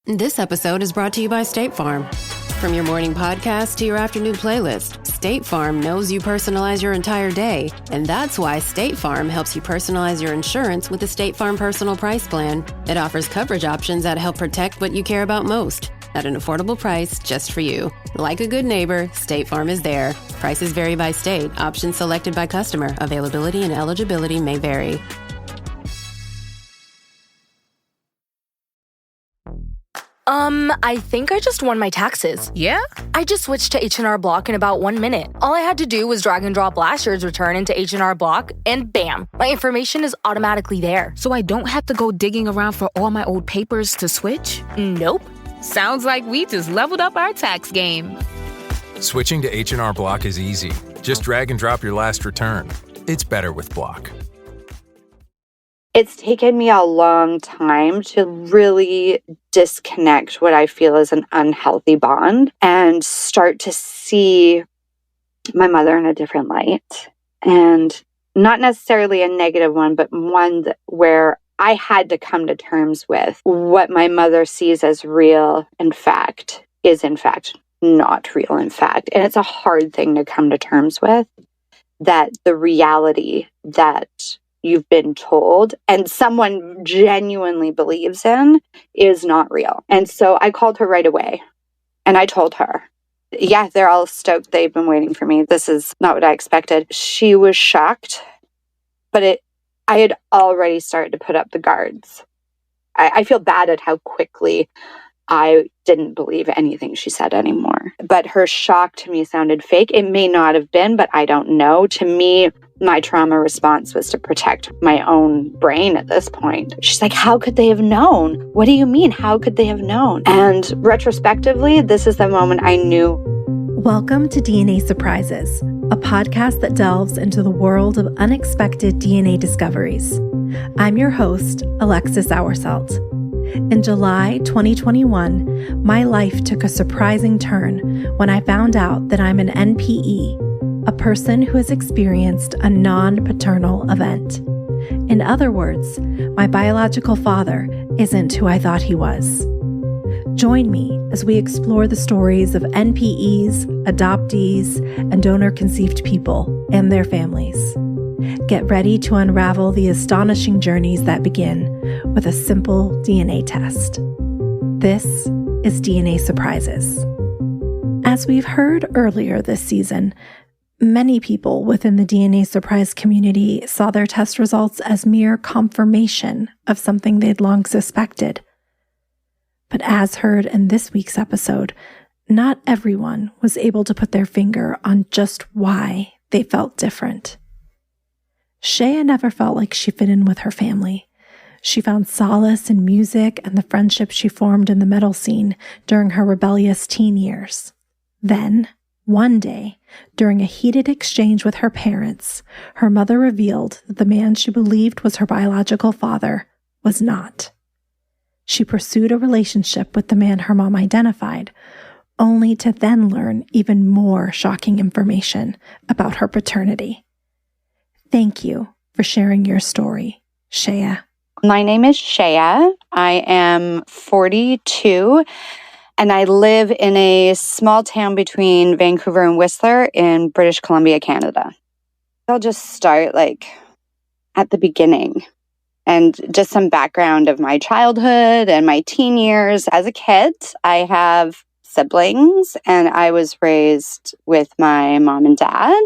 This episode is brought to you by State Farm. From your morning podcast to your afternoon playlist, State Farm knows you personalize your entire day, and that's why State Farm helps you personalize your insurance with the State Farm Personal Price Plan. It offers coverage options that help protect what you care about most at an affordable price just for you. Like a good neighbor, State Farm is there. Prices vary by state. Options selected by customer. Availability and eligibility may vary. I think I just won my taxes. Yeah? I just switched to H&R Block in about 1 minute. All I had to do was drag and drop last year's return into H&R Block, and bam, my information is automatically there. So I don't have to go digging around for all my old papers to switch? Nope. Sounds like we just leveled up our tax game. Switching to H&R Block is easy. Just drag and drop your last return. It's better with Block. It's taken me a long time to really disconnect what I feel is an unhealthy bond and start to see my mother in a different light. And not necessarily a negative one, but one where I had to come to terms with what my mother sees as real, in fact, is in fact not real, in fact. And it's a hard thing to come to terms with, that the reality that you've been told and someone genuinely believes in is not real. And so I called her right away and I told her, yeah, they're all stoked. They've been waiting for me. This is not what I expected. She was shocked, but I had already started to put up the guards. I feel bad at how quickly I didn't believe anything she said anymore. But her shock to me sounded fake. It may not have been, but I don't know. To me, my trauma response was to protect my own brain at this point. She's like, how could they have known? What do you mean? How could they have known? And retrospectively, this is the moment I knew. Welcome to DNA Surprises, a podcast that delves into the world of unexpected DNA discoveries. I'm your host, Alexis Auersalt. In July 2021, my life took a surprising turn when I found out that I'm an NPE, a person who has experienced a non-paternal event. In other words, my biological father isn't who I thought he was. Join me as we explore the stories of NPEs, adoptees, and donor-conceived people and their families. Get ready to unravel the astonishing journeys that begin with a simple DNA test. This is DNA Surprises. As we've heard earlier this season, many people within the DNA Surprise community saw their test results as mere confirmation of something they'd long suspected. But as heard in this week's episode, not everyone was able to put their finger on just why they felt different. Chaya never felt like she fit in with her family. She found solace in music and the friendship she formed in the metal scene during her rebellious teen years. Then, one day, during a heated exchange with her parents, her mother revealed that the man she believed was her biological father was not. She pursued a relationship with the man her mom identified, only to then learn even more shocking information about her paternity. Thank you for sharing your story, Chaya. My name is Chaya. I am 42, and I live in a small town between Vancouver and Whistler in British Columbia, Canada. I'll just start at the beginning and just some background of my childhood and my teen years. As a kid, I have siblings, and I was raised with my mom and dad,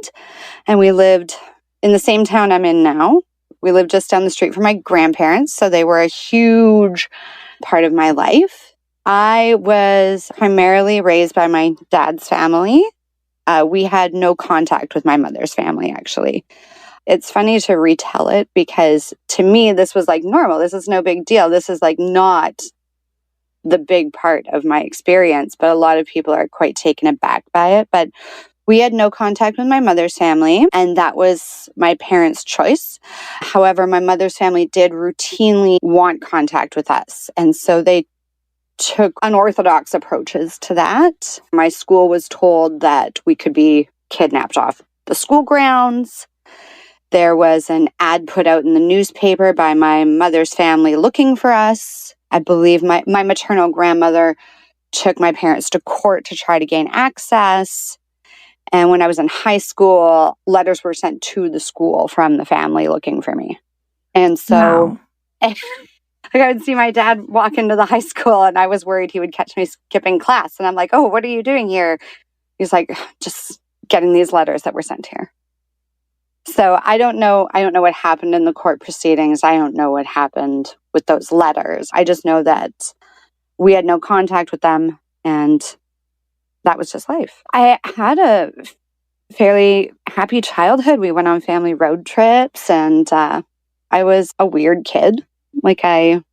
and we lived in the same town I'm in now. We lived just down the street from my grandparents, so they were a huge part of my life. I was primarily raised by my dad's family. We had no contact with my mother's family, actually. It's funny to retell it because to me, this was normal. This is no big deal. This is not the big part of my experience, but a lot of people are quite taken aback by it. But we had no contact with my mother's family, and that was my parents' choice. However, my mother's family did routinely want contact with us, and so they took unorthodox approaches to that. My school was told that we could be kidnapped off the school grounds. There was an ad put out in the newspaper by my mother's family looking for us. I believe my maternal grandmother took my parents to court to try to gain access. And when I was in high school, letters were sent to the school from the family looking for me. And so I would see my dad walk into the high school, and I was worried he would catch me skipping class. And I'm like, oh, what are you doing here? He's like, just getting these letters that were sent here. So I don't know what happened in the court proceedings. I don't know what happened with those letters. I just know that we had no contact with them, and that was just life. I had a fairly happy childhood. We went on family road trips, and I was a weird kid. Like, I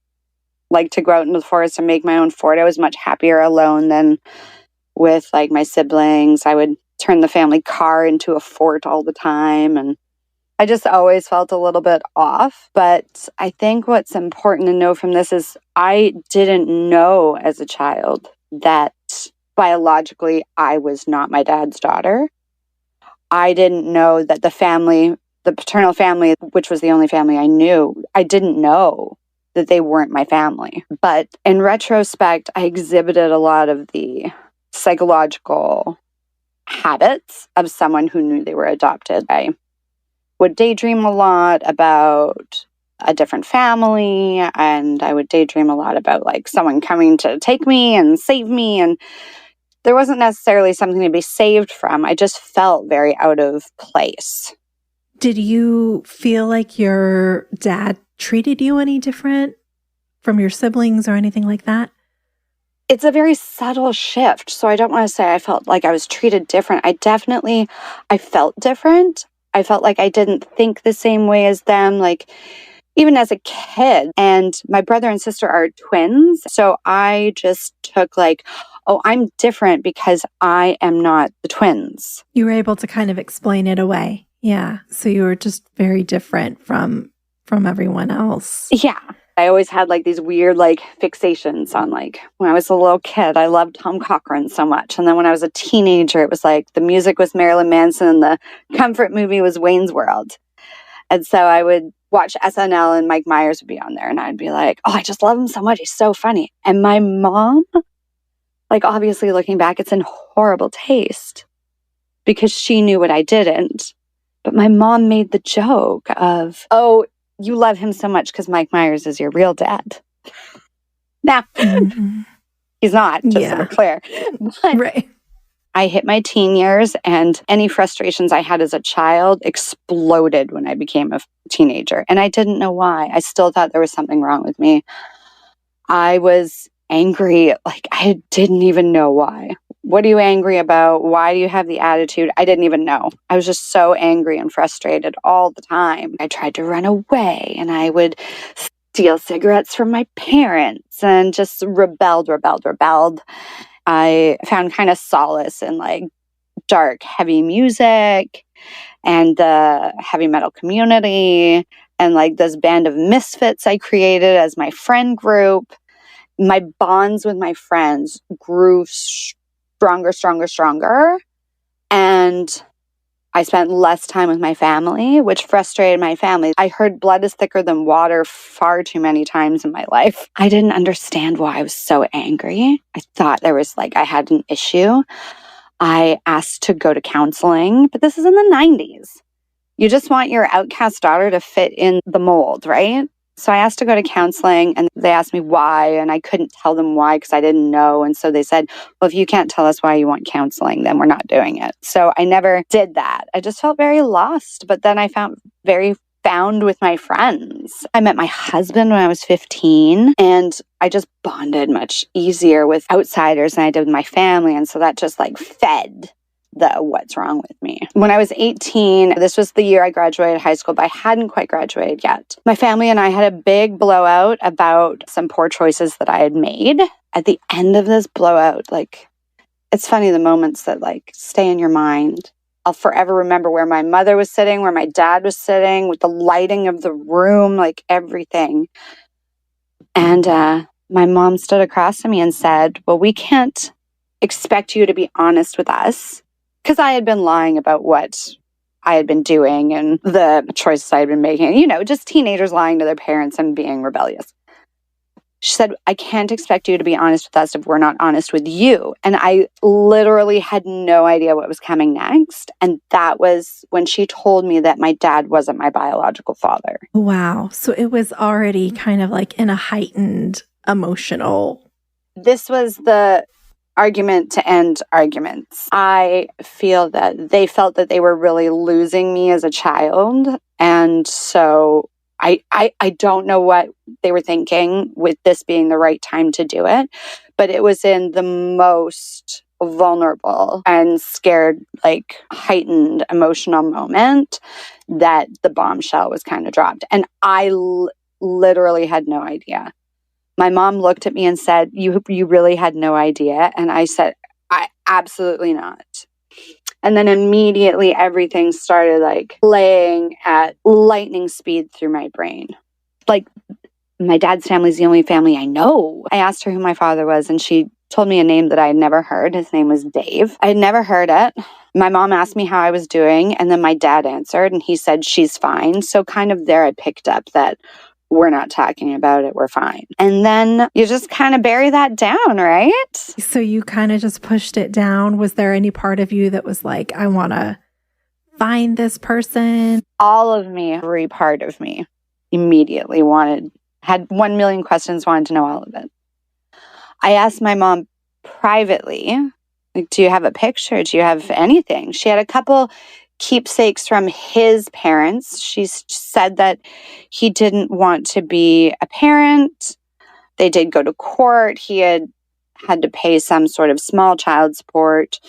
liked to go out into the forest and make my own fort. I was much happier alone than with like my siblings. I would turn the family car into a fort all the time, and I just always felt a little bit off. But I think what's important to know from this is I didn't know as a child that biologically I was not my dad's daughter. I didn't know that the paternal family, which was the only family I knew, I didn't know that they weren't my family. But in retrospect, I exhibited a lot of the psychological habits of someone who knew they were adopted. I would daydream a lot about a different family, and I would daydream a lot about like someone coming to take me and save me, and there wasn't necessarily something to be saved from. I just felt very out of place. Did you feel like your dad treated you any different from your siblings or anything like that? It's a very subtle shift. So I don't want to say I felt like I was treated different. I felt different. I felt like I didn't think the same way as them, like even as a kid. And my brother and sister are twins. So I just took like, oh, I'm different because I am not the twins. You were able to kind of explain it away. Yeah. So you were just very different from everyone else. Yeah. I always had like these weird like fixations on like when I was a little kid, I loved Tom Cochran so much. And then when I was a teenager, it was like the music was Marilyn Manson and the comfort movie was Wayne's World. And so I would watch SNL and Mike Myers would be on there and I'd be like, oh, I just love him so much. He's so funny. And my mom, like obviously looking back, it's in horrible taste because she knew what I didn't. But my mom made the joke of, oh, you love him so much because Mike Myers is your real dad. Now, he's not, just so we're clear. But right. I hit my teen years and any frustrations I had as a child exploded when I became a teenager. And I didn't know why. I still thought there was something wrong with me. I was angry. Like, I didn't even know why. What are you angry about? Why do you have the attitude? I didn't even know. I was just so angry and frustrated all the time. I tried to run away and I would steal cigarettes from my parents and just rebelled. I found kind of solace in like dark, heavy music and the heavy metal community and like this band of misfits I created as my friend group. My bonds with my friends grew stronger. And I spent less time with my family, which frustrated my family. I heard blood is thicker than water far too many times in my life. I didn't understand why I was so angry. I thought there was like, I had an issue. I asked to go to counseling, but this is in the 90s. You just want your outcast daughter to fit in the mold, right? So I asked to go to counseling and they asked me why, and I couldn't tell them why because I didn't know. And so they said, well, if you can't tell us why you want counseling, then we're not doing it. So I never did that. I just felt very lost. But then I found very found with my friends. I met my husband when I was 15 and I just bonded much easier with outsiders than I did with my family. And so that just like fed the what's wrong with me. When I was 18, this was the year I graduated high school, but I hadn't quite graduated yet. My family and I had a big blowout about some poor choices that I had made. At the end of this blowout, like, it's funny the moments that like stay in your mind. I'll forever remember where my mother was sitting, where my dad was sitting, with the lighting of the room, like everything. And my mom stood across from me and said, well, we can't expect you to be honest with us. Because I had been lying about what I had been doing and the choices I had been making. You know, just teenagers lying to their parents and being rebellious. She said, I can't expect you to be honest with us if we're not honest with you. And I literally had no idea what was coming next. And that was when she told me that my dad wasn't my biological father. Wow. So it was already kind of like in a heightened emotional. This was the argument to end arguments. I feel that they felt that they were really losing me as a child. And so I don't know what they were thinking with this being the right time to do it, but it was in the most vulnerable and scared, like heightened emotional moment that the bombshell was kind of dropped. And I literally had no idea. My mom looked at me and said, you really had no idea? And I said, I absolutely not. And then immediately everything started like playing at lightning speed through my brain. Like, my dad's family is the only family I know. I asked her who my father was, and she told me a name that I had never heard. His name was Dave. I had never heard it. My mom asked me how I was doing, and then my dad answered, and he said, she's fine. So kind of there I picked up that we're not talking about it, we're fine. And then you just kind of bury that down, right? So you kind of just pushed it down. Was there any part of you that was like, I want to find this person? All of me, every part of me immediately had 1 million questions, wanted to know all of it. I asked my mom privately, like, do you have a picture? Do you have anything? She had a couple keepsakes from his parents. She said that he didn't want to be a parent. They did go to court. He had to pay some sort of small child support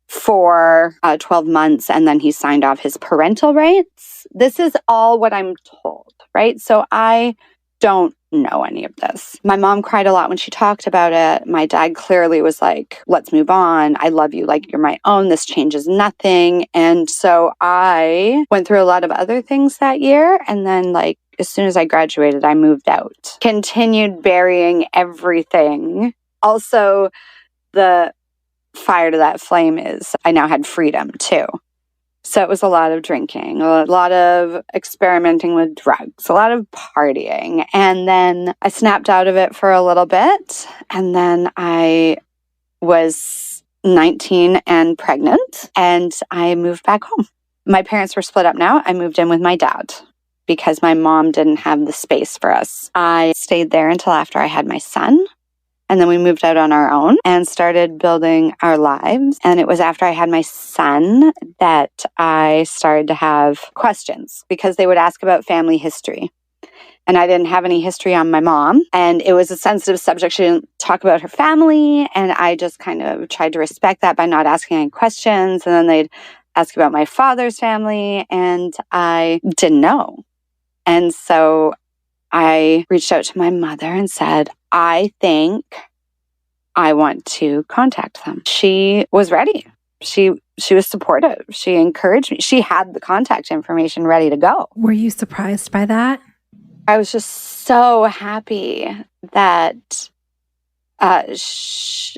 for 12 months, and then he signed off his parental rights. This is all what I'm told, right? So I don't know any of this. My mom cried a lot when she talked about it. My dad clearly was like, let's move on. I love you like you're my own. This changes nothing. And so I went through a lot of other things that year. And then like, as soon as I graduated, I moved out. Continued burying everything. Also, the fire to that flame is I now had freedom too. So it was a lot of drinking, a lot of experimenting with drugs, a lot of partying. And then I snapped out of it for a little bit. And then I was 19 and pregnant, and I moved back home. My parents were split up now. I moved in with my dad because my mom didn't have the space for us. I stayed there until after I had my son. And then we moved out on our own and started building our lives. And it was after I had my son that I started to have questions because they would ask about family history. And I didn't have any history on my mom. And it was a sensitive subject. She didn't talk about her family. And I just kind of tried to respect that by not asking any questions. And then they'd ask about my father's family. And I didn't know. And so I reached out to my mother and said, I think I want to contact them. She was ready. She was supportive. She encouraged me. She had the contact information ready to go. Were you surprised by that? I was just so happy that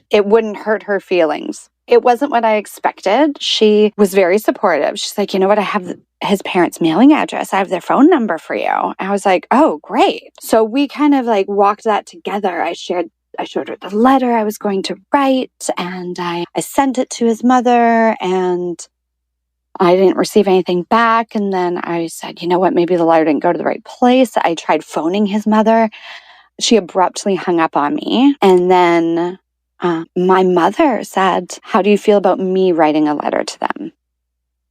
it wouldn't hurt her feelings. It wasn't what I expected. She was very supportive. She's like, you know what? I have his parents' mailing address. I have their phone number for you. I was like, oh, great. So we kind of like walked that together. I showed her the letter I was going to write, and I sent it to his mother, and I didn't receive anything back. And then I said, you know what? Maybe the letter didn't go to the right place. I tried phoning his mother. She abruptly hung up on me. And then my mother said, how do you feel about me writing a letter to them,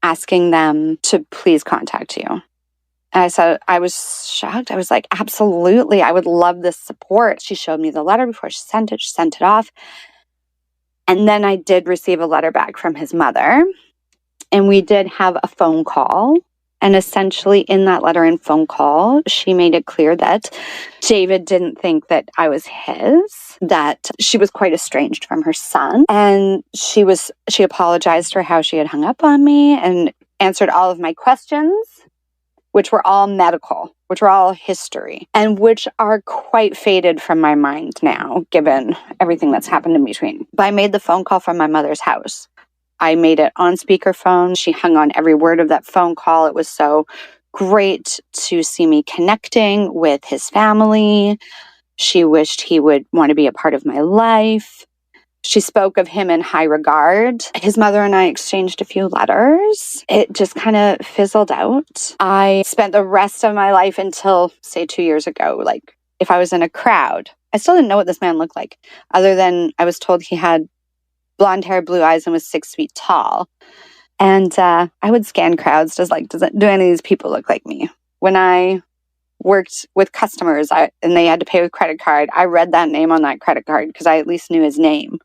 asking them to please contact you? And I said, I was shocked. I was like, absolutely. I would love this support. She showed me the letter before she sent it. She sent it off. And then I did receive a letter back from his mother. And we did have a phone call. And essentially in that letter and phone call, she made it clear that David didn't think that I was his, that she was quite estranged from her son. And she apologized for how she had hung up on me and answered all of my questions, which were all medical, which were all history, and which are quite faded from my mind now, given everything that's happened in between. But I made the phone call from my mother's house. I made it on speakerphone. She hung on every word of that phone call. It was so great to see me connecting with his family. She wished he would want to be a part of my life. She spoke of him in high regard. His mother and I exchanged a few letters. It just kind of fizzled out. I spent the rest of my life until, say, 2 years ago, like if I was in a crowd, I still didn't know what this man looked like, other than I was told he had blonde hair, blue eyes, and was 6 feet tall. And I would scan crowds, do any of these people look like me? When I worked with customers and they had to pay with credit card, I read that name on that credit card because I at least knew his name.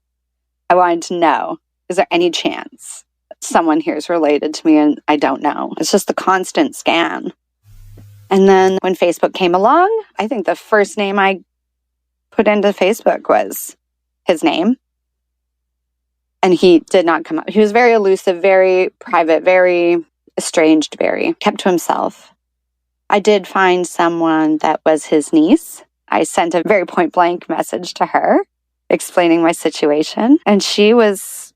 I wanted to know, is there any chance someone here is related to me and I don't know? It's just a constant scan. And then when Facebook came along, I think the first name I put into Facebook was his name. And he did not come up. He was very elusive, very private, very estranged, very kept to himself. I did find someone that was his niece. I sent a very point blank message to her explaining my situation. And she was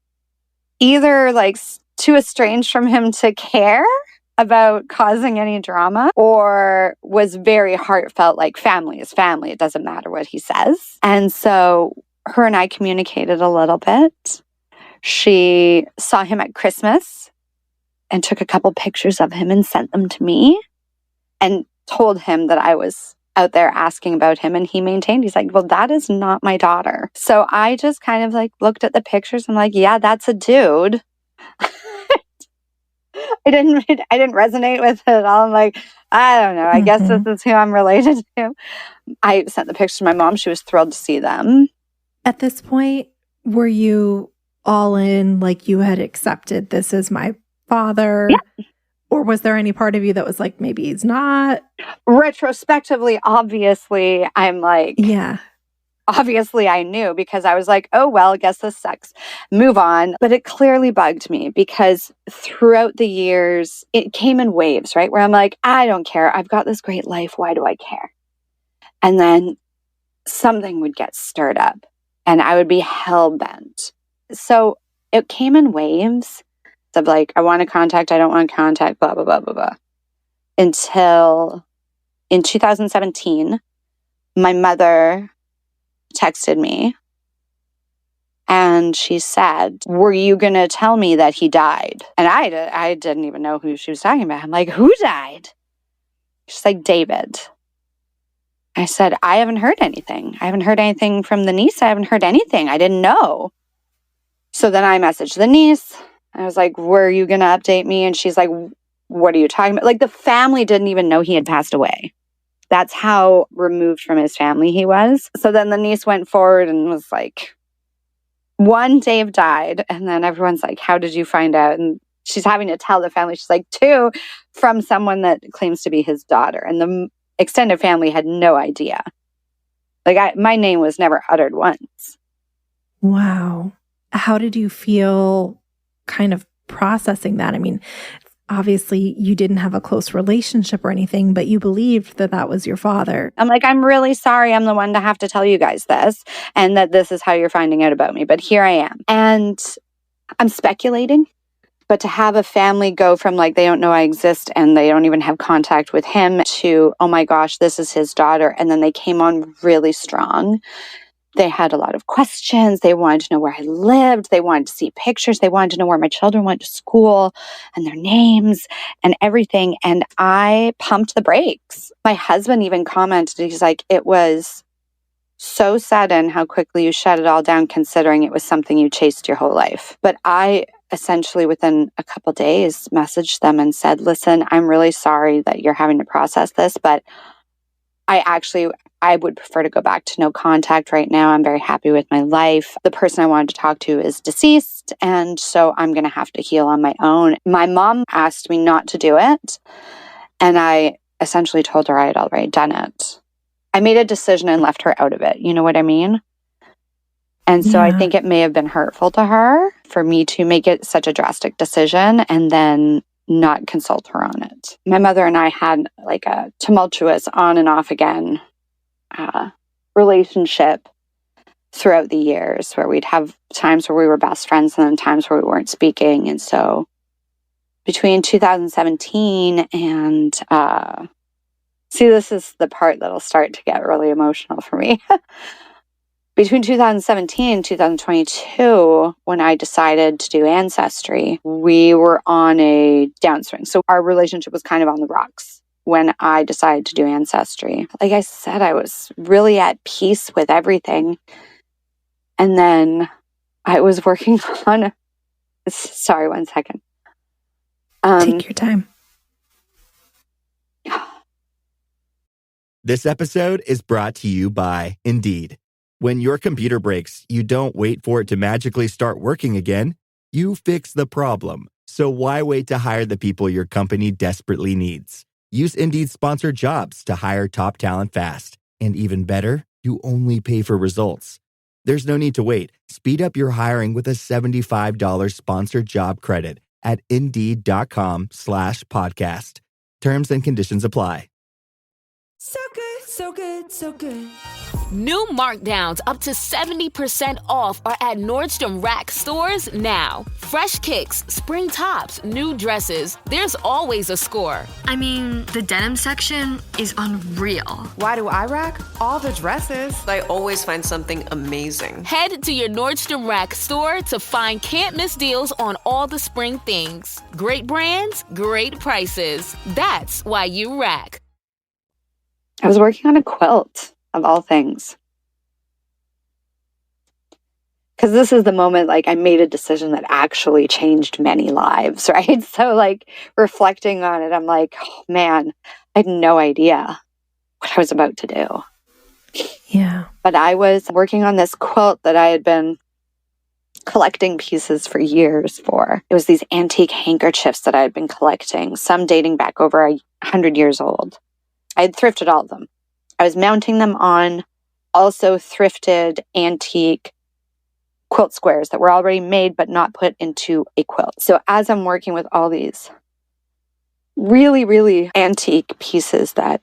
either like too estranged from him to care about causing any drama, or was very heartfelt, like family is family. It doesn't matter what he says. And so her and I communicated a little bit. She saw him at Christmas and took a couple pictures of him and sent them to me and told him that I was out there asking about him, and he maintained, he's like, well, that is not my daughter. So I just kind of like looked at the pictures and like, yeah, that's a dude. I didn't resonate with it at all. I'm like, I don't know. I guess this is who I'm related to. I sent the pictures to my mom. She was thrilled to see them. At this point, were you all in, like you had accepted this is my father? Yeah. Or was there any part of you that was like, maybe he's not? Retrospectively, obviously, I'm like, yeah. Obviously, I knew because I was like, oh, well, I guess this sucks. Move on. But it clearly bugged me because throughout the years, it came in waves, right? Where I'm like, I don't care. I've got this great life. Why do I care? And then something would get stirred up and I would be hell-bent. So it came in waves of like, I want to contact, I don't want to contact, blah, blah, blah, blah, blah. Until in 2017, my mother texted me and she said, were you going to tell me that he died? And I didn't even know who she was talking about. I'm like, who died? She's like, David. I said, I haven't heard anything. I haven't heard anything from the niece. I haven't heard anything. I didn't know. So then I messaged the niece. I was like, were you going to update me? And she's like, what are you talking about? Like the family didn't even know he had passed away. That's how removed from his family he was. So then the niece went forward and was like, one, Dave died. And then everyone's like, how did you find out? And she's having to tell the family. She's like, two, from someone that claims to be his daughter. And the extended family had no idea. Like my name was never uttered once. Wow. How did you feel kind of processing that? I mean, obviously you didn't have a close relationship or anything, but you believed that that was your father. I'm like, I'm really sorry I'm the one to have to tell you guys this and that this is how you're finding out about me. But here I am. And I'm speculating. But to have a family go from like, they don't know I exist and they don't even have contact with him to, oh my gosh, this is his daughter. And then they came on really strong. They had a lot of questions. They wanted to know where I lived. They wanted to see pictures. They wanted to know where my children went to school and their names and everything. And I pumped the brakes. My husband even commented, he's like, it was so sudden how quickly you shut it all down, considering it was something you chased your whole life. But I essentially within a couple of days messaged them and said, listen, I'm really sorry that you're having to process this, but I would prefer to go back to no contact right now. I'm very happy with my life. The person I wanted to talk to is deceased, and so I'm going to have to heal on my own. My mom asked me not to do it, and I essentially told her I had already done it. I made a decision and left her out of it. You know what I mean? And so I think it may have been hurtful to her for me to make it such a drastic decision and then not consult her on it. My mother and I had like a tumultuous on and off again relationship throughout the years where we'd have times where we were best friends and then times where we weren't speaking. And so between 2017 and See, this is the part that'll start to get really emotional for me. Between 2017 and 2022, when I decided to do Ancestry, we were on a downswing. So our relationship was kind of on the rocks when I decided to do Ancestry. Like I said, I was really at peace with everything. And then I was working on... Sorry, one second. Take your time. This episode is brought to you by Indeed. When your computer breaks, you don't wait for it to magically start working again. You fix the problem. So why wait to hire the people your company desperately needs? Use Indeed's sponsored jobs to hire top talent fast. And even better, you only pay for results. There's no need to wait. Speed up your hiring with a $75 sponsored job credit at Indeed.com/podcast. Terms and conditions apply. So good, so good, so good. New markdowns up to 70% off are at Nordstrom Rack stores now. Fresh kicks, spring tops, new dresses. There's always a score. I mean, the denim section is unreal. Why do I rack? All the dresses. I always find something amazing. Head to your Nordstrom Rack store to find can't-miss deals on all the spring things. Great brands, great prices. That's why you rack. I was working on a quilt, of all things. Because this is the moment, like, I made a decision that actually changed many lives, right? So, like, reflecting on it, I'm like, oh, man, I had no idea what I was about to do. Yeah. But I was working on this quilt that I had been collecting pieces for years for. It was these antique handkerchiefs that I had been collecting, some dating back over 100 years old. I had thrifted all of them. I was mounting them on also thrifted antique quilt squares that were already made but not put into a quilt. So as I'm working with all these really, really antique pieces that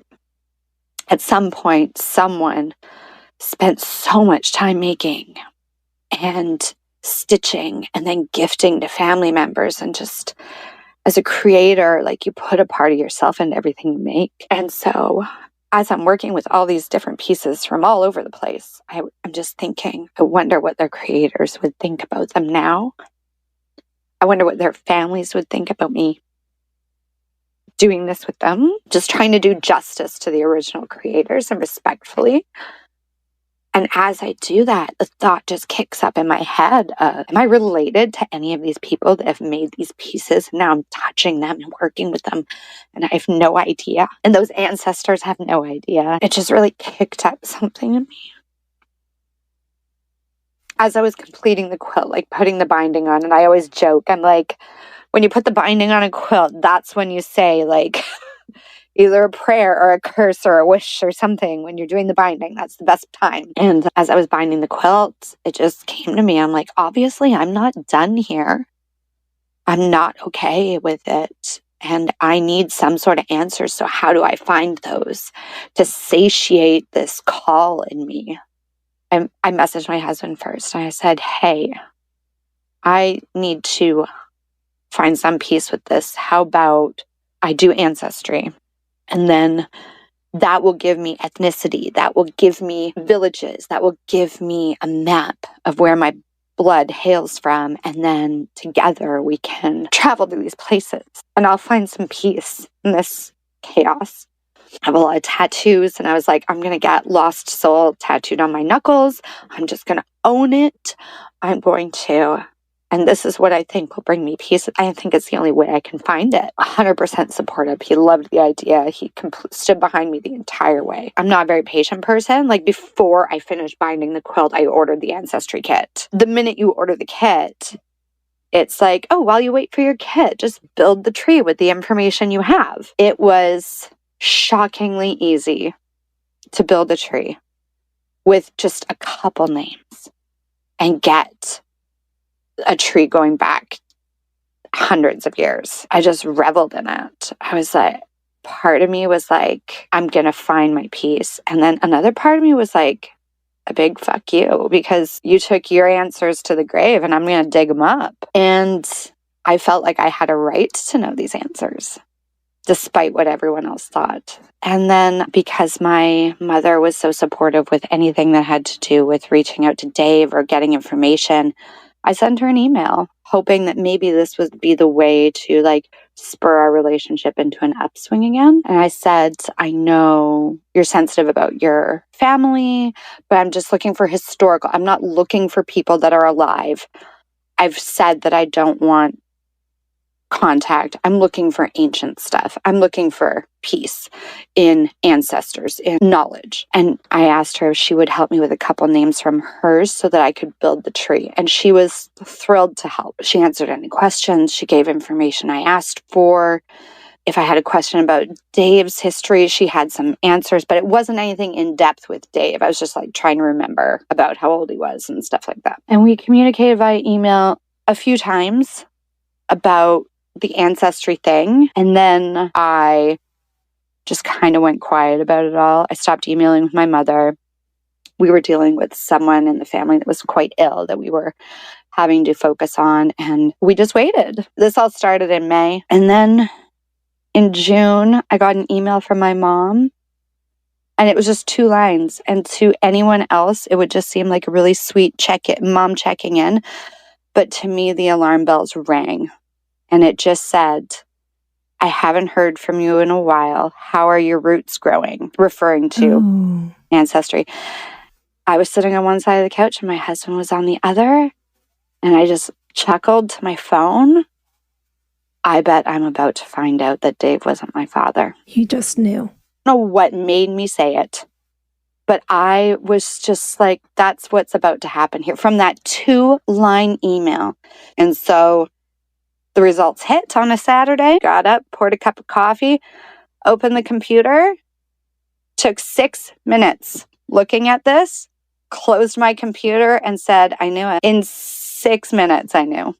at some point someone spent so much time making and stitching and then gifting to family members, and just as a creator, like, you put a part of yourself into everything you make. And so as I'm working with all these different pieces from all over the place, I'm just thinking, I wonder what their creators would think about them now. I wonder what their families would think about me doing this with them. Just trying to do justice to the original creators and respectfully. And as I do that, the thought just kicks up in my head of, am I related to any of these people that have made these pieces? And now I'm touching them and working with them, and I have no idea. And those ancestors have no idea. It just really kicked up something in me. As I was completing the quilt, like putting the binding on, and I always joke, I'm like, when you put the binding on a quilt, that's when you say, like, either a prayer or a curse or a wish or something. When you're doing the binding, that's the best time. And as I was binding the quilt, it just came to me. I'm like, obviously, I'm not done here. I'm not okay with it. And I need some sort of answers. So how do I find those to satiate this call in me? I messaged my husband first. And I said, hey, I need to find some peace with this. How about I do Ancestry? And then that will give me ethnicity. That will give me villages. That will give me a map of where my blood hails from. And then together we can travel to these places. And I'll find some peace in this chaos. I have a lot of tattoos. And I was like, I'm going to get Lost Soul tattooed on my knuckles. I'm just going to own it. I'm going to... And this is what I think will bring me peace. I think it's the only way I can find it. 100% supportive. He loved the idea. He stood behind me the entire way. I'm not a very patient person. Like, before I finished binding the quilt, I ordered the Ancestry kit. The minute you order the kit, it's like, oh, while you wait for your kit, just build the tree with the information you have. It was shockingly easy to build a tree with just a couple names and get a tree going back hundreds of years. I just reveled in it. I was like, part of me was like, I'm going to find my peace. And then another part of me was like, a big fuck you, because you took your answers to the grave and I'm going to dig them up. And I felt like I had a right to know these answers. despite what everyone else thought. And then because my mother was so supportive with anything that had to do with reaching out to Dave or getting information, I sent her an email hoping that maybe this would be the way to like spur our relationship into an upswing again. And I said, I know you're sensitive about your family, but I'm just looking for historical. I'm not looking for people that are alive. I've said that I don't want contact. I'm looking for ancient stuff. I'm looking for peace in ancestors, in knowledge. And I asked her if she would help me with a couple names from hers so that I could build the tree. And she was thrilled to help. She answered any questions. She gave information I asked for. If I had a question about Dave's history, she had some answers, but it wasn't anything in depth with Dave. I was just like trying to remember about how old he was and stuff like that. And we communicated via email a few times about the ancestry thing. And then I just kind of went quiet about it all. I stopped emailing with my mother. We were dealing with someone in the family that was quite ill that we were having to focus on. And we just waited. This all started in May. And then in June, I got an email from my mom. And it was just 2 lines. And to anyone else, it would just seem like a really sweet mom checking in. But to me, the alarm bells rang. And it just said, I haven't heard from you in a while. How are your roots growing? Referring to ancestry. I was sitting on one side of the couch and my husband was on the other. And I just chuckled to my phone. I bet I'm about to find out that Dave wasn't my father. You just knew. I don't know what made me say it. But I was just like, that's what's about to happen here. From that 2-line email. And so the results hit on a Saturday, got up, poured a cup of coffee, opened the computer, took 6 minutes looking at this, closed my computer and said, I knew it. In 6 minutes, I knew.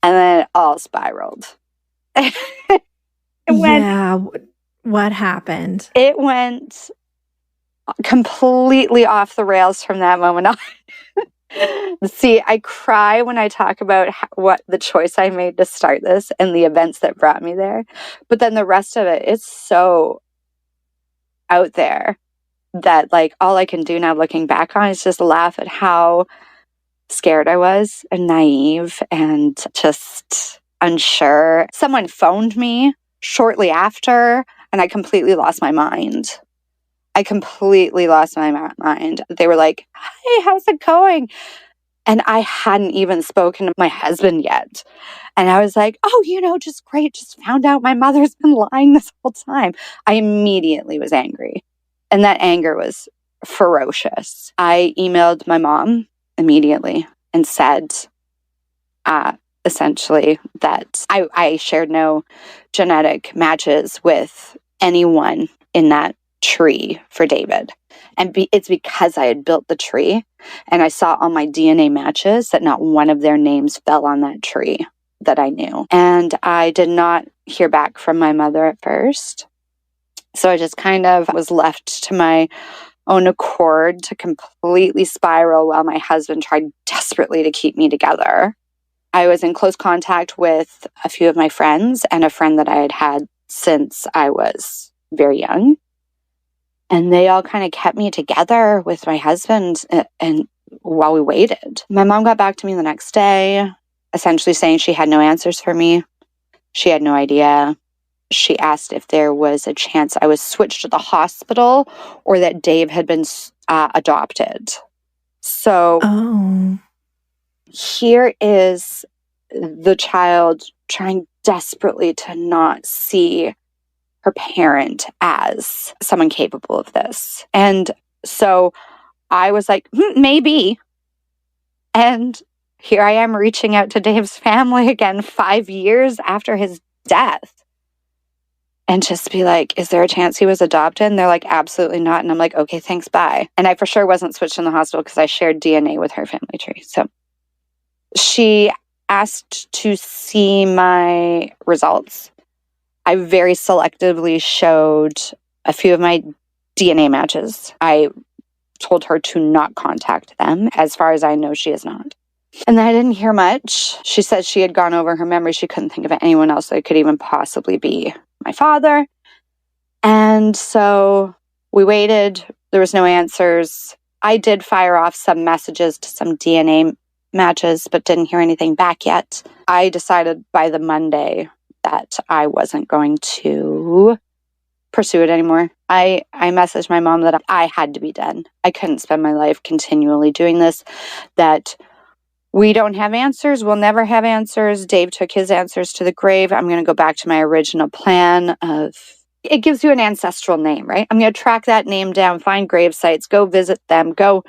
And then it all spiraled. What happened? It went completely off the rails from that moment on. See, I cry when I talk about what the choice I made to start this and the events that brought me there. But then the rest of it, it's so out there that like all I can do now looking back on is just laugh at how scared I was and naive and just unsure. Someone phoned me shortly after and I completely lost my mind. They were like, hey, how's it going? And I hadn't even spoken to my husband yet. And I was like, oh, just great. Just found out my mother's been lying this whole time. I immediately was angry. And that anger was ferocious. I emailed my mom immediately and said, essentially, that I shared no genetic matches with anyone in that tree for David. And it's because I had built the tree and I saw all my DNA matches that not one of their names fell on that tree that I knew. And I did not hear back from my mother at first. So I just kind of was left to my own accord to completely spiral while my husband tried desperately to keep me together. I was in close contact with a few of my friends and a friend that I had had since I was very young. And they all kind of kept me together with my husband and while we waited. My mom got back to me the next day, essentially saying she had no answers for me. She had no idea. She asked if there was a chance I was switched to the hospital or that Dave had been adopted. So here is the child trying desperately to not see her parent as someone capable of this. And so I was like, maybe. And here I am reaching out to Dave's family again 5 years after his death. And just be like, is there a chance he was adopted? And they're like, absolutely not. And I'm like, okay, thanks, bye. And I for sure wasn't switched in the hospital because I shared DNA with her family tree. So she asked to see my results. I very selectively showed a few of my DNA matches. I told her to not contact them. As far as I know, she is not. And then I didn't hear much. She said she had gone over her memory. She couldn't think of anyone else that could even possibly be my father. And so we waited. There was no answers. I did fire off some messages to some DNA matches, but didn't hear anything back yet. I decided by the Monday that I wasn't going to pursue it anymore. I messaged my mom that I had to be done. I couldn't spend my life continually doing this, that we don't have answers. We'll never have answers. Dave took his answers to the grave. I'm going to go back to my original plan of, it gives you an ancestral name, right? I'm going to track that name down, find grave sites, go visit them, go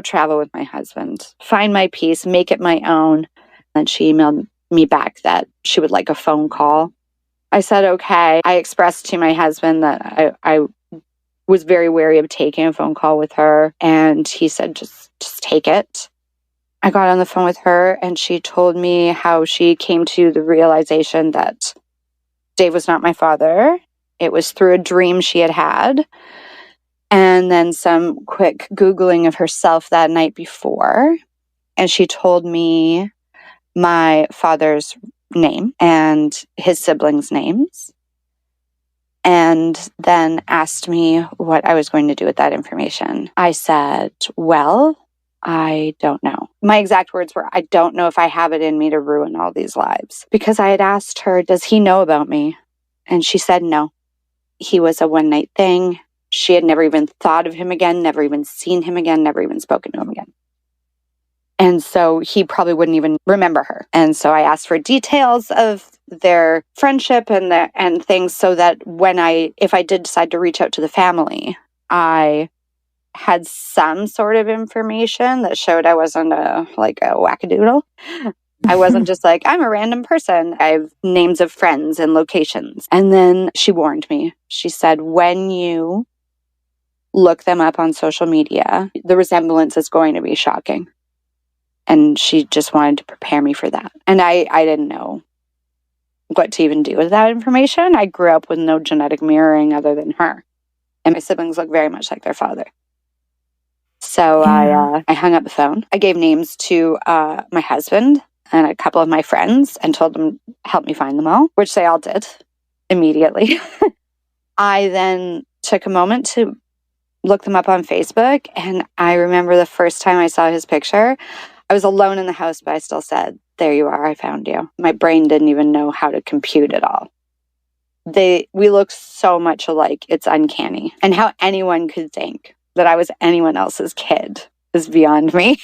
travel with my husband, find my peace, make it my own. And she emailed me back that she would like a phone call. I said, okay. I expressed to my husband that I was very wary of taking a phone call with her. And he said, just take it. I got on the phone with her and she told me how she came to the realization that Dave was not my father. It was through a dream she had had. And then some quick Googling of herself that night before. And she told me my father's name and his siblings' names. And then asked me what I was going to do with that information. I said, well, I don't know. My exact words were, I don't know if I have it in me to ruin all these lives. Because I had asked her, does he know about me? And she said no. He was a one-night thing. She had never even thought of him again, never even seen him again, never even spoken to him again. And so he probably wouldn't even remember her. And so I asked for details of their friendship and things so that if I did decide to reach out to the family, I had some sort of information that showed I wasn't a wackadoodle. I wasn't just like, I'm a random person. I have names of friends and locations. And then she warned me. She said, when you look them up on social media, the resemblance is going to be shocking. And she just wanted to prepare me for that. And I didn't know what to even do with that information. I grew up with no genetic mirroring other than her. And my siblings look very much like their father. So I hung up the phone. I gave names to my husband and a couple of my friends and told them, help me find them all, which they all did immediately. I then took a moment to look them up on Facebook. And I remember the first time I saw his picture, I was alone in the house, but I still said, there you are, I found you. My brain didn't even know how to compute it all. We look so much alike, it's uncanny. And how anyone could think that I was anyone else's kid is beyond me.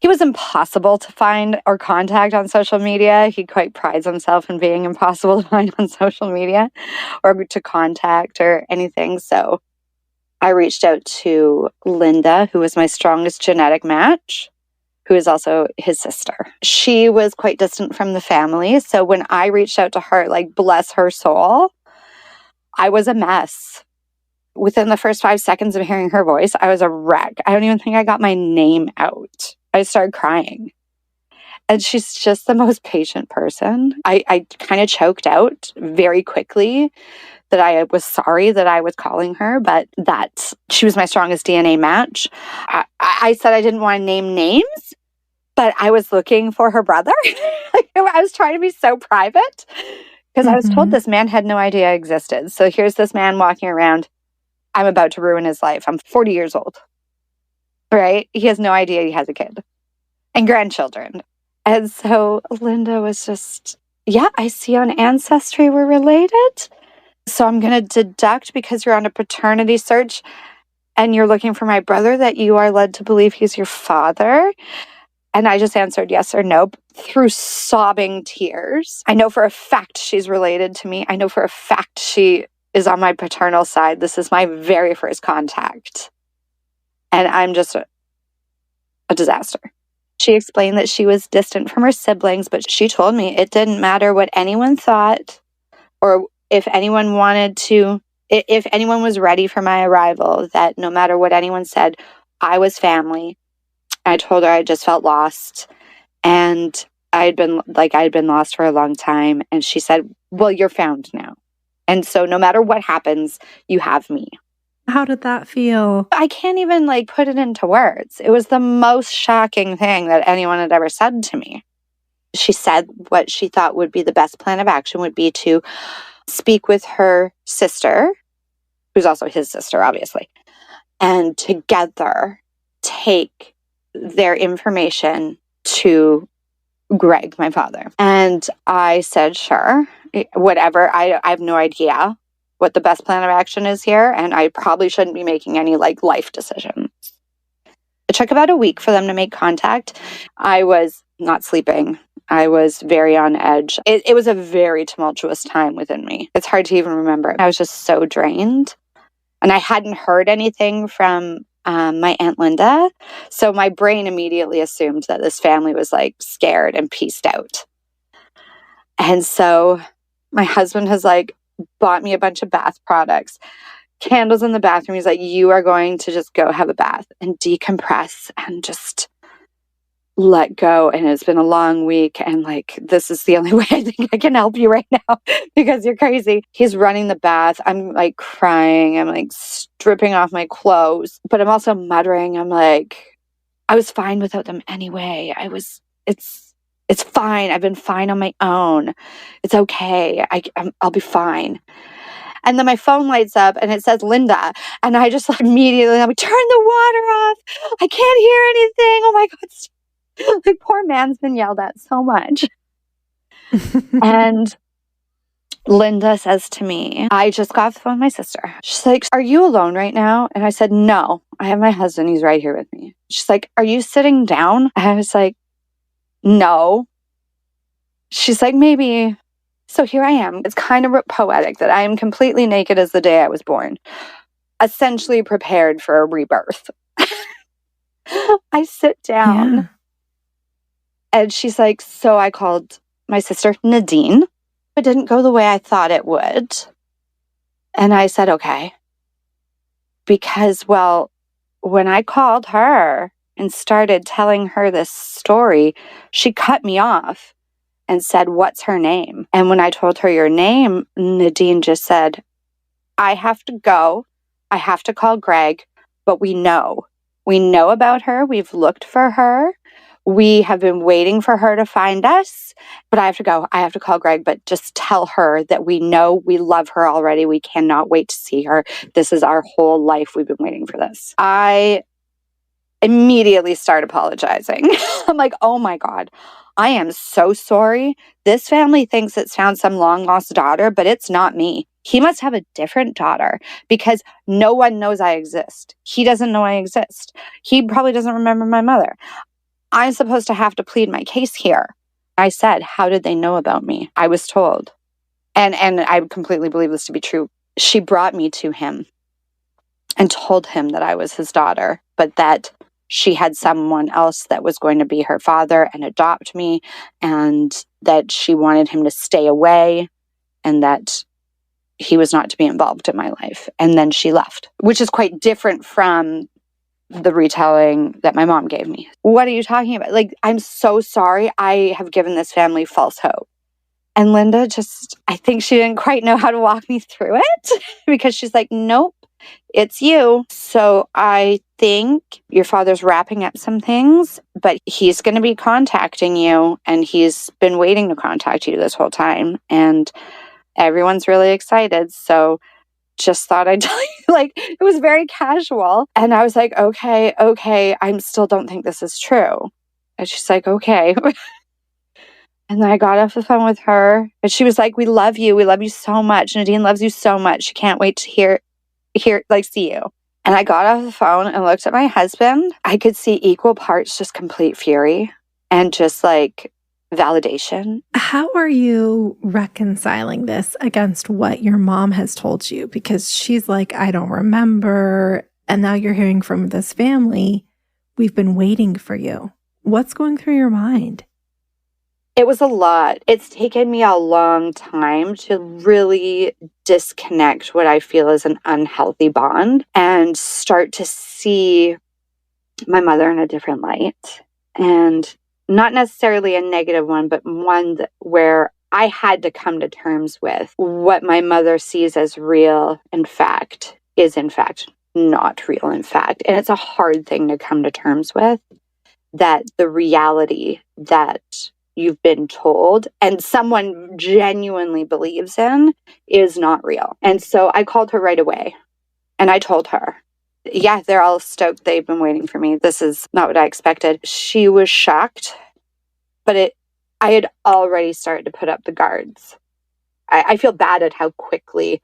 He was impossible to find or contact on social media. He quite prides himself in being impossible to find on social media or to contact or anything. So I reached out to Linda, who was my strongest genetic match, who is also his sister. She was quite distant from the family. So when I reached out to her, bless her soul, I was a mess. Within the first 5 seconds of hearing her voice, I was a wreck. I don't even think I got my name out. I started crying. And she's just the most patient person. I kind of choked out very quickly that I was sorry that I was calling her, but that she was my strongest DNA match. I said I didn't want to name names, but I was looking for her brother. I was trying to be so private because I was told this man had no idea I existed. So here's this man walking around. I'm about to ruin his life. I'm 40 years old, right? He has no idea he has a kid and grandchildren. And so Linda was just, I see on Ancestry we're related. So I'm going to deduct, because you're on a paternity search and you're looking for my brother, that you are led to believe he's your father. And I just answered yes or no through sobbing tears. I know for a fact she's related to me. I know for a fact she is on my paternal side. This is my very first contact. And I'm just a disaster. She explained that she was distant from her siblings, but she told me it didn't matter what anyone thought or if anyone was ready for my arrival, that no matter what anyone said, I was family. I told her I just felt lost and I had been lost for a long time. And she said, well, you're found now. And so no matter what happens, you have me. How did that feel? I can't even put it into words. It was the most shocking thing that anyone had ever said to me. She said what she thought would be the best plan of action would be to speak with her sister, who's also his sister, obviously, and together take their information to Greg, my father. And I said, sure, whatever. I have no idea what the best plan of action is here, and I probably shouldn't be making any life decisions. It took about a week for them to make contact. I was not sleeping. I was very on edge. It was a very tumultuous time within me. It's hard to even remember. I was just so drained. And I hadn't heard anything from my Aunt Linda. So my brain immediately assumed that this family was scared and pieced out. And so my husband has bought me a bunch of bath products, candles in the bathroom. He's like, you are going to just go have a bath and decompress and just let go. And it's been a long week. And this is the only way I think I can help you right now because you're crazy. He's running the bath. I'm crying. I'm stripping off my clothes, but I'm also muttering. I'm I was fine without them anyway. It's fine. I've been fine on my own. It's okay. I'll be fine. And then my phone lights up and it says Linda. And I just immediately, I'm turn the water off. I can't hear anything. Oh my God. Poor man's been yelled at so much. And Linda says to me, I just got off the phone with my sister. She's like, are you alone right now? And I said, no, I have my husband. He's right here with me. She's like, are you sitting down? And I was like, no. She's like, maybe. So here I am. It's kind of poetic that I am completely naked as the day I was born, essentially prepared for a rebirth. I sit down. Yeah. And she's like, so I called my sister Nadine. It didn't go the way I thought it would. And I said, okay. Because, when I called her and started telling her this story, she cut me off and said, what's her name? And when I told her your name, Nadine just said, I have to go. I have to call Greg, but we know. We know about her. We've looked for her. We have been waiting for her to find us, but I have to go. I have to call Greg, but just tell her that we know we love her already. We cannot wait to see her. This is our whole life. We've been waiting for this. I immediately start apologizing. I'm like, oh my God, I am so sorry. This family thinks it's found some long lost daughter, but it's not me. He must have a different daughter because no one knows I exist. He doesn't know I exist. He probably doesn't remember my mother. I'm supposed to have to plead my case here. I said, how did they know about me? I was told. And I completely believe this to be true. She brought me to him and told him that I was his daughter, but that she had someone else that was going to be her father and adopt me, and that she wanted him to stay away and that he was not to be involved in my life. And then she left, which is quite different from the retelling that my mom gave me. What are you talking about? I'm so sorry. I have given this family false hope. And Linda I think she didn't quite know how to walk me through it because she's like, nope, it's you. So I think your father's wrapping up some things, but he's going to be contacting you, and he's been waiting to contact you this whole time. And everyone's really excited. So just thought I'd tell you, it was very casual. And I was like, okay, I still don't think this is true. And she's like, okay. And then I got off the phone with her, and she was like, we love you. We love you so much. Nadine loves you so much. She can't wait to see you. And I got off the phone and looked at my husband. I could see equal parts, just complete fury and just validation. How are you reconciling this against what your mom has told you? Because she's like, I don't remember. And now you're hearing from this family, we've been waiting for you. What's going through your mind? It was a lot. It's taken me a long time to really disconnect what I feel is an unhealthy bond and start to see my mother in a different light. And not necessarily a negative one, but one where I had to come to terms with what my mother sees as real, in fact, is in fact not real, in fact. And it's a hard thing to come to terms with, that the reality that you've been told and someone genuinely believes in is not real. And so I called her right away and I told her, yeah, they're all stoked. They've been waiting for me. This is not what I expected. She was shocked, but I had already started to put up the guards. I feel bad at how quickly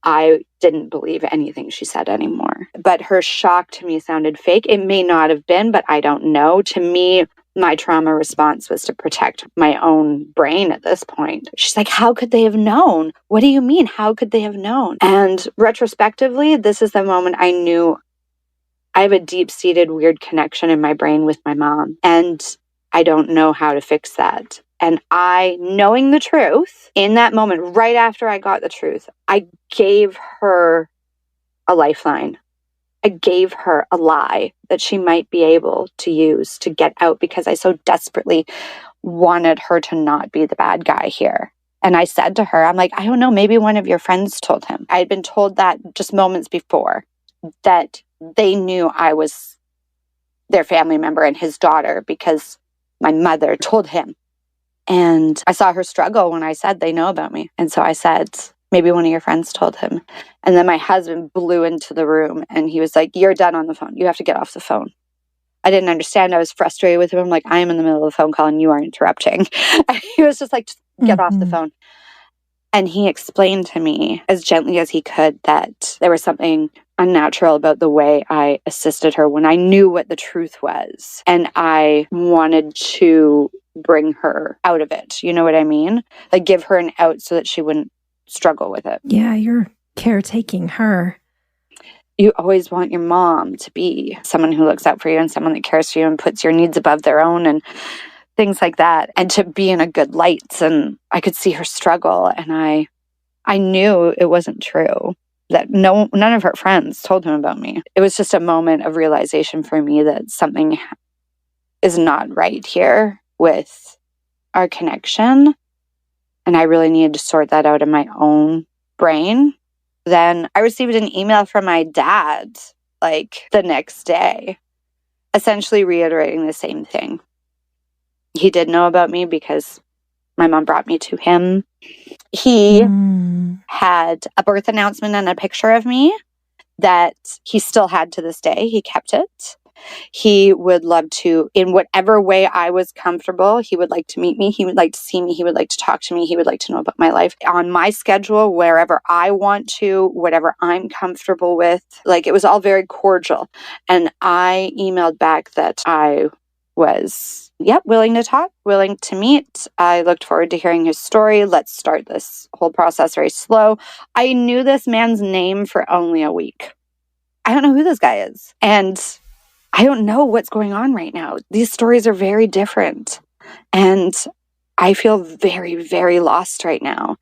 I didn't believe anything she said anymore. But her shock to me sounded fake. It may not have been, but I don't know. To me, my trauma response was to protect my own brain at this point. She's like, how could they have known? What do you mean? How could they have known? And retrospectively, this is the moment I knew I have a deep-seated weird connection in my brain with my mom. And I don't know how to fix that. And I, knowing the truth, in that moment, right after I got the truth, I gave her a lifeline. I gave her a lie that she might be able to use to get out, because I so desperately wanted her to not be the bad guy here. And I said to her, I'm like, I don't know, maybe one of your friends told him. I had been told that just moments before, that they knew I was their family member and his daughter because my mother told him. And I saw her struggle when I said they know about me. And so I said, maybe one of your friends told him. And then my husband blew into the room and he was like, you're done on the phone. You have to get off the phone. I didn't understand. I was frustrated with him. I'm like, I am in the middle of a phone call and you are interrupting. He was just like, just get off the phone. And he explained to me as gently as he could that there was something unnatural about the way I assisted her when I knew what the truth was. And I wanted to bring her out of it. You know what I mean? Like give her an out so that she wouldn't struggle with it. Yeah, you're caretaking her. You always want your mom to be someone who looks out for you and someone that cares for you and puts your needs above their own and things like that. And to be in a good light. And I could see her struggle. And I knew it wasn't true, that none of her friends told him about me. It was just a moment of realization for me that something is not right here with our connection. And I really needed to sort that out in my own brain. Then I received an email from my dad, like the next day, essentially reiterating the same thing. He did know about me because my mom brought me to him. He had a birth announcement and a picture of me that he still had to this day. He kept it. He would love to, in whatever way I was comfortable, he would like to meet me. He would like to see me. He would like to talk to me. He would like to know about my life on my schedule, wherever I want to, whatever I'm comfortable with. Like, it was all very cordial. And I emailed back that I was, willing to talk, willing to meet. I looked forward to hearing his story. Let's start this whole process very slow. I knew this man's name for only a week. I don't know who this guy is. And I don't know what's going on right now. These stories are very different. And I feel very, very lost right now.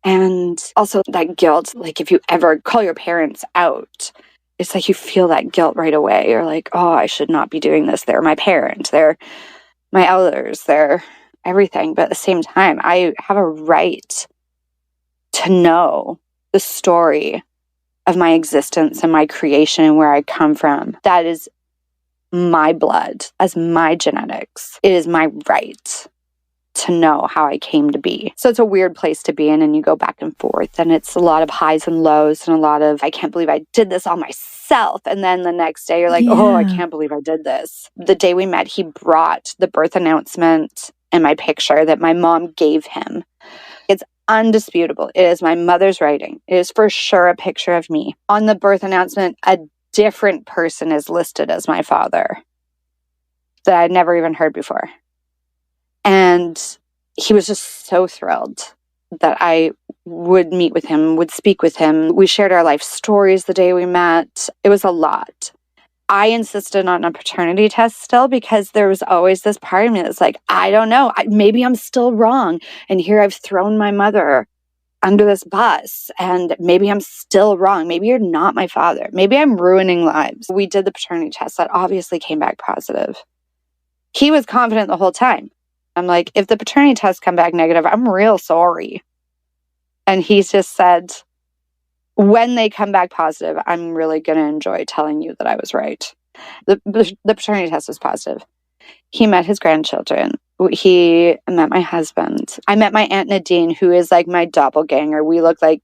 And also that guilt, like if you ever call your parents out, it's like you feel that guilt right away. You're like, oh, I should not be doing this. They're my parent. They're my elders. They're everything. But at the same time, I have a right to know the story of my existence and my creation and where I come from. That is my blood, as my genetics. It is my right to know how I came to be. So it's a weird place to be in, and you go back and forth, and it's a lot of highs and lows and a lot of, I can't believe I did this all myself. And then the next day you're like, oh, I can't believe I did this. The day we met, he brought the birth announcement and my picture that my mom gave him. It's undisputable. It is my mother's writing. It is for sure a picture of me. On the birth announcement, a different person is listed as my father that I'd never even heard before. And he was just so thrilled that I would meet with him, would speak with him. We shared our life stories the day we met. It was a lot. I insisted on a paternity test still because there was always this part of me that's like, I don't know, maybe I'm still wrong. And here I've thrown my mother under this bus, and maybe I'm still wrong. Maybe you're not my father. Maybe I'm ruining lives. We did the paternity test. That obviously came back positive. He was confident the whole time. I'm like, if the paternity test come back negative, I'm real sorry. And he just said, when they come back positive, I'm really going to enjoy telling you that I was right. The paternity test was positive. He met his grandchildren. He met my husband. I met my Aunt Nadine, who is like my doppelganger. We look like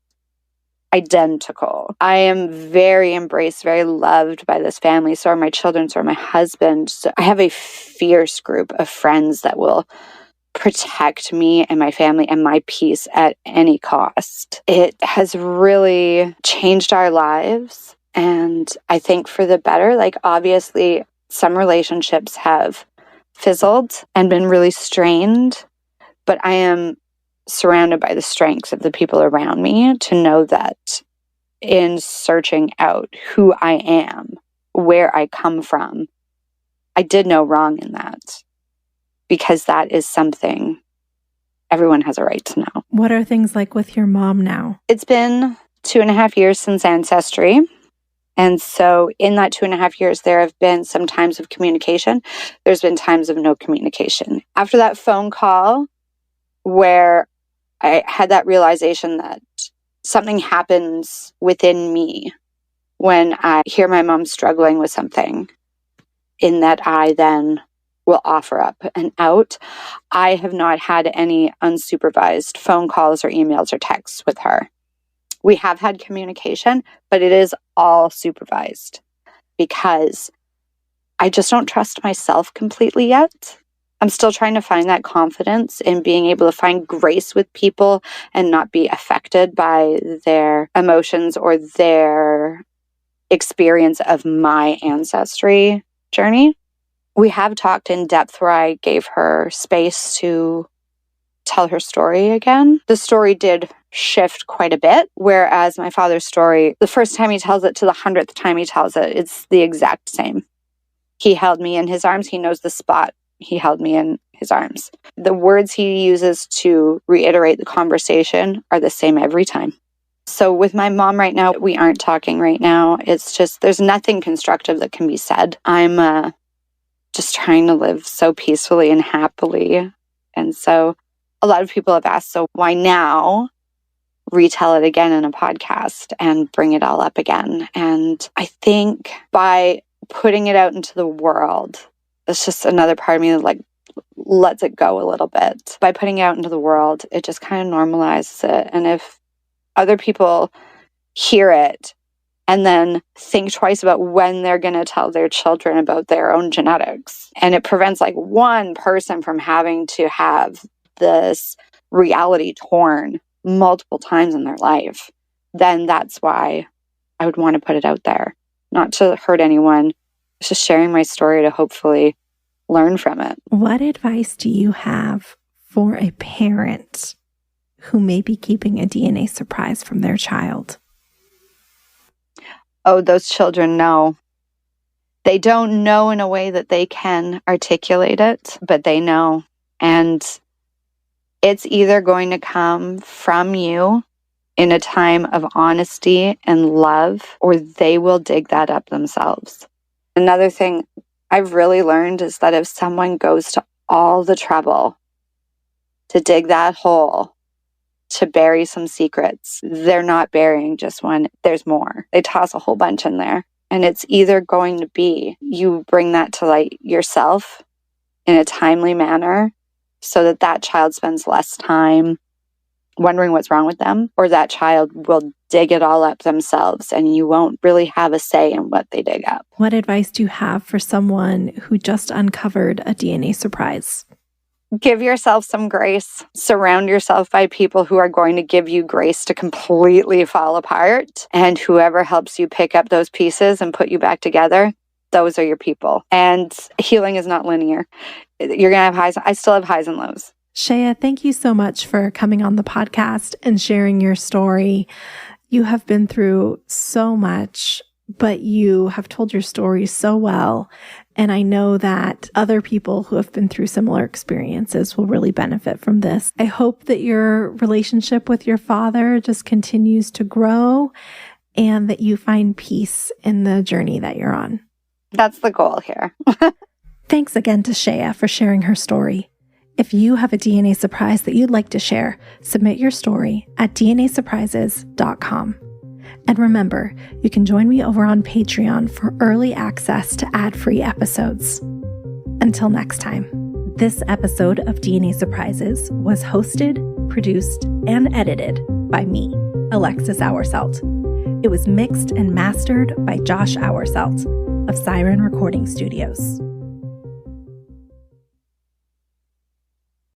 identical. I am very embraced, very loved by this family. So are my children, so are my husband. So I have a fierce group of friends that will protect me and my family and my peace at any cost. It has really changed our lives, and I think for the better. Like, obviously, some relationships have fizzled and been really strained, but I am surrounded by the strengths of the people around me to know that in searching out who I am, where I come from, I did no wrong in that, because that is something everyone has a right to know. What are things like with your mom now? It's been 2.5 years since Ancestry. And so in that 2.5 years, there have been some times of communication. There's been times of no communication. After that phone call where I had that realization that something happens within me when I hear my mom struggling with something, in that I then will offer up an out. I have not had any unsupervised phone calls or emails or texts with her. We have had communication, but it is all supervised because I just don't trust myself completely yet. I'm still trying to find that confidence in being able to find grace with people and not be affected by their emotions or their experience of my ancestry journey. We have talked in depth where I gave her space to tell her story again. The story did shift quite a bit, whereas my father's story, the first time he tells it to the 100th time he tells it, it's the exact same. He held me in his arms. He knows the spot he held me in his arms. The words he uses to reiterate the conversation are the same every time. So with my mom right now, we aren't talking right now. It's just, there's nothing constructive that can be said. I'm just trying to live so peacefully and happily. And so a lot of people have asked, so why now retell it again in a podcast and bring it all up again? And I think by putting it out into the world, it's just another part of me that like lets it go a little bit. By putting it out into the world, it just kind of normalizes it. And if other people hear it and then think twice about when they're going to tell their children about their own genetics, and it prevents like one person from having to have this reality torn multiple times in their life, then that's why I would want to put it out there. Not to hurt anyone, it's just sharing my story to hopefully learn from it. What advice do you have for a parent who may be keeping a DNA surprise from their child? Oh, those children know. They don't know in a way that they can articulate it, but they know. And it's either going to come from you in a time of honesty and love, or they will dig that up themselves. Another thing I've really learned is that if someone goes to all the trouble to dig that hole, to bury some secrets, they're not burying just one. There's more. They toss a whole bunch in there. And it's either going to be you bring that to light yourself in a timely manner so that that child spends less time wondering what's wrong with them, or that child will dig it all up themselves and you won't really have a say in what they dig up. What advice do you have for someone who just uncovered a DNA surprise? Give yourself some grace. Surround yourself by people who are going to give you grace to completely fall apart. And whoever helps you pick up those pieces and put you back together, those are your people. And healing is not linear. You're going to have highs. I still have highs and lows. Chaya, thank you so much for coming on the podcast and sharing your story. You have been through so much, but you have told your story so well. And I know that other people who have been through similar experiences will really benefit from this. I hope that your relationship with your father just continues to grow and that you find peace in the journey that you're on. That's the goal here. Thanks again to Chaya for sharing her story. If you have a DNA surprise that you'd like to share, submit your story at dnasurprises.com. And remember, you can join me over on Patreon for early access to ad-free episodes. Until next time, this episode of DNA Surprises was hosted, produced, and edited by me, Alexis Auersalt. It was mixed and mastered by Josh Auersalt of Siren Recording Studios.